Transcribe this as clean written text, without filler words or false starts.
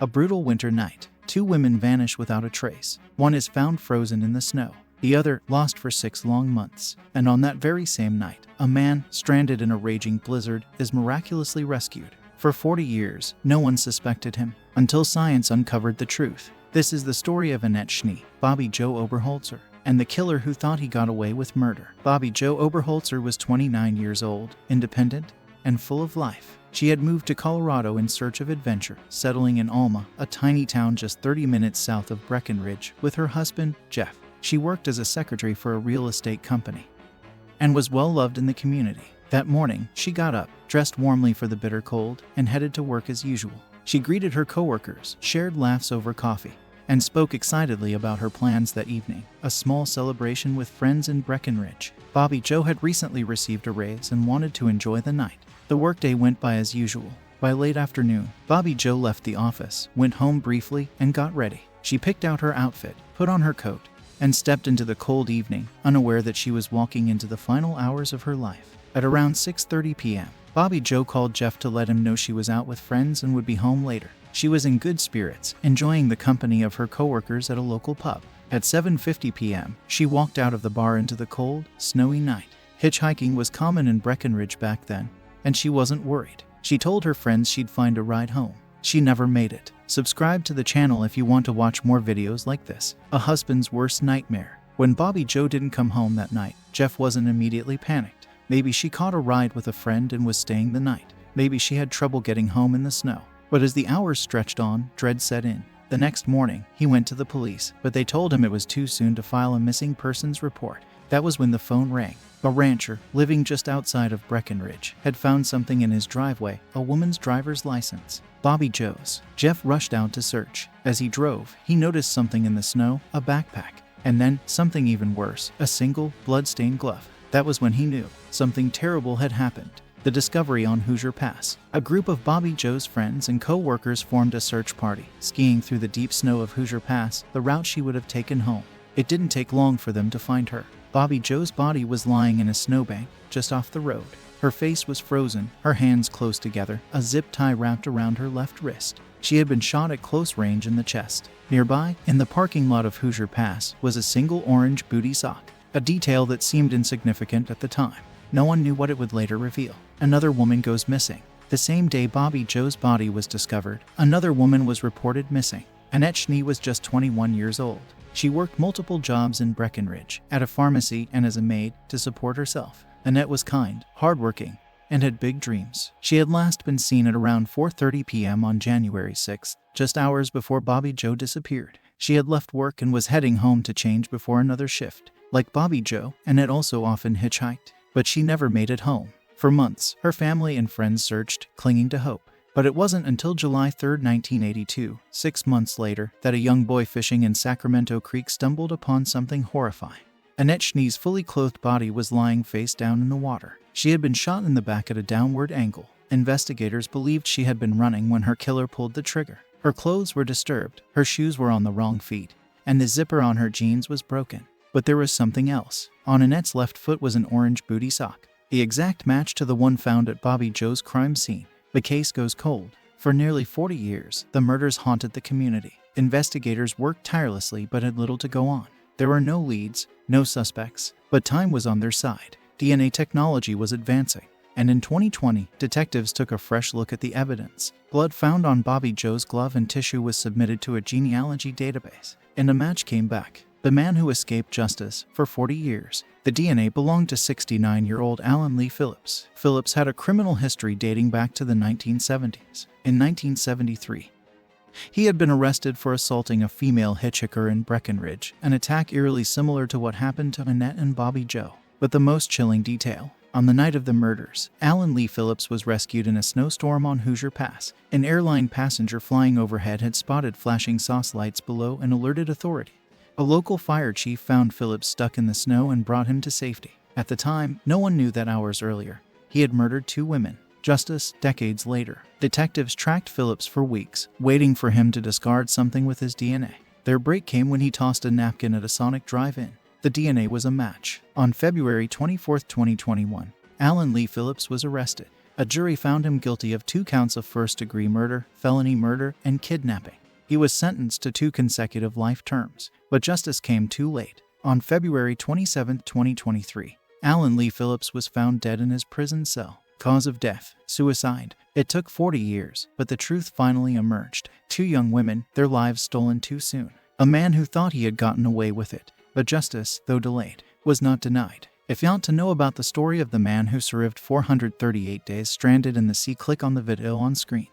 A brutal winter night. Two women vanish without a trace. One is found frozen in the snow. The other lost for 6 long months. And on that very same night, a man, stranded in a raging blizzard, is miraculously rescued. For 40 years, no one suspected him, until science uncovered the truth. This is the story of Annette Schnee, Bobby Joe Oberholzer, and the killer who thought he got away with murder. Bobby Joe Oberholzer was 29 years old, independent, and full of life. She had moved to Colorado in search of adventure, settling in Alma, a tiny town just 30 minutes south of Breckenridge, with her husband, Jeff. She worked as a secretary for a real estate company and was well loved in the community. That morning, she got up, dressed warmly for the bitter cold, and headed to work as usual. She greeted her coworkers, shared laughs over coffee, and spoke excitedly about her plans that evening, a small celebration with friends in Breckenridge. Bobby Joe had recently received a raise and wanted to enjoy the night. The workday went by as usual. By late afternoon, Bobby Joe left the office, went home briefly, and got ready. She picked out her outfit, put on her coat, and stepped into the cold evening, unaware that she was walking into the final hours of her life. At around 6:30 p.m., Bobby Joe called Jeff to let him know she was out with friends and would be home later. She was in good spirits, enjoying the company of her coworkers at a local pub. At 7:50 p.m., she walked out of the bar into the cold, snowy night. Hitchhiking was common in Breckenridge back then, and she wasn't worried. She told her friends she'd find a ride home. She never made it. Subscribe to the channel if you want to watch more videos like this. A husband's worst nightmare. When Bobby Joe didn't come home that night, Jeff wasn't immediately panicked. Maybe she caught a ride with a friend and was staying the night. Maybe she had trouble getting home in the snow. But as the hours stretched on, dread set in. The next morning, he went to the police, but they told him it was too soon to file a missing persons report. That was when the phone rang. A rancher, living just outside of Breckenridge, had found something in his driveway, a woman's driver's license. Bobby Joe's. Jeff rushed out to search. As he drove, he noticed something in the snow, a backpack. And then, something even worse, a single, blood-stained glove. That was when he knew something terrible had happened. The discovery on Hoosier Pass. A group of Bobby Joe's friends and co-workers formed a search party, skiing through the deep snow of Hoosier Pass, the route she would have taken home. It didn't take long for them to find her. Bobby Joe's body was lying in a snowbank just off the road. Her face was frozen, her hands close together, a zip tie wrapped around her left wrist. She had been shot at close range in the chest. Nearby, in the parking lot of Hoosier Pass, was a single orange booty sock, a detail that seemed insignificant at the time. No one knew what it would later reveal. Another woman goes missing. The same day Bobby Joe's body was discovered, another woman was reported missing. Annette Schnee was just 21 years old. She worked multiple jobs in Breckenridge, at a pharmacy and as a maid, to support herself. Annette was kind, hardworking, and had big dreams. She had last been seen at around 4:30 p.m. on January 6th, just hours before Bobby Joe disappeared. She had left work and was heading home to change before another shift. Like Bobby Joe, Annette also often hitchhiked, but she never made it home. For months, her family and friends searched, clinging to hope. But it wasn't until July 3, 1982, 6 months later, that a young boy fishing in Sacramento Creek stumbled upon something horrifying. Annette Schnee's fully clothed body was lying face down in the water. She had been shot in the back at a downward angle. Investigators believed she had been running when her killer pulled the trigger. Her clothes were disturbed, her shoes were on the wrong feet, and the zipper on her jeans was broken. But there was something else. On Annette's left foot was an orange booty sock, the exact match to the one found at Bobby Joe's crime scene. The case goes cold. For nearly 40 years, the murders haunted the community. Investigators worked tirelessly but had little to go on. There were no leads, no suspects, but time was on their side. DNA technology was advancing, and in 2020, detectives took a fresh look at the evidence. Blood found on Bobby Joe's glove and tissue was submitted to a genealogy database, and a match came back. The man who escaped justice for 40 years. The DNA belonged to 69-year-old Alan Lee Phillips. Phillips had a criminal history dating back to the 1970s. In 1973, he had been arrested for assaulting a female hitchhiker in Breckenridge, an attack eerily similar to what happened to Annette and Bobby Joe. But the most chilling detail: on the night of the murders, Alan Lee Phillips was rescued in a snowstorm on Hoosier Pass. An airline passenger flying overhead had spotted flashing sauce lights below and alerted authorities. A local fire chief found Phillips stuck in the snow and brought him to safety. At the time, no one knew that hours earlier, he had murdered 2 women. Justice, decades later. Detectives tracked Phillips for weeks, waiting for him to discard something with his DNA. Their break came when he tossed a napkin at a Sonic drive-in. The DNA was a match. On February 24, 2021, Alan Lee Phillips was arrested. A jury found him guilty of 2 counts of first-degree murder, felony murder, and kidnapping. He was sentenced to 2 consecutive life terms, but justice came too late. On February 27, 2023, Alan Lee Phillips was found dead in his prison cell. Cause of death: suicide. It took 40 years, but the truth finally emerged. 2 young women, their lives stolen too soon. A man who thought he had gotten away with it, but justice, though delayed, was not denied. If you want to know about the story of the man who survived 438 days stranded in the sea, click on the video on screen.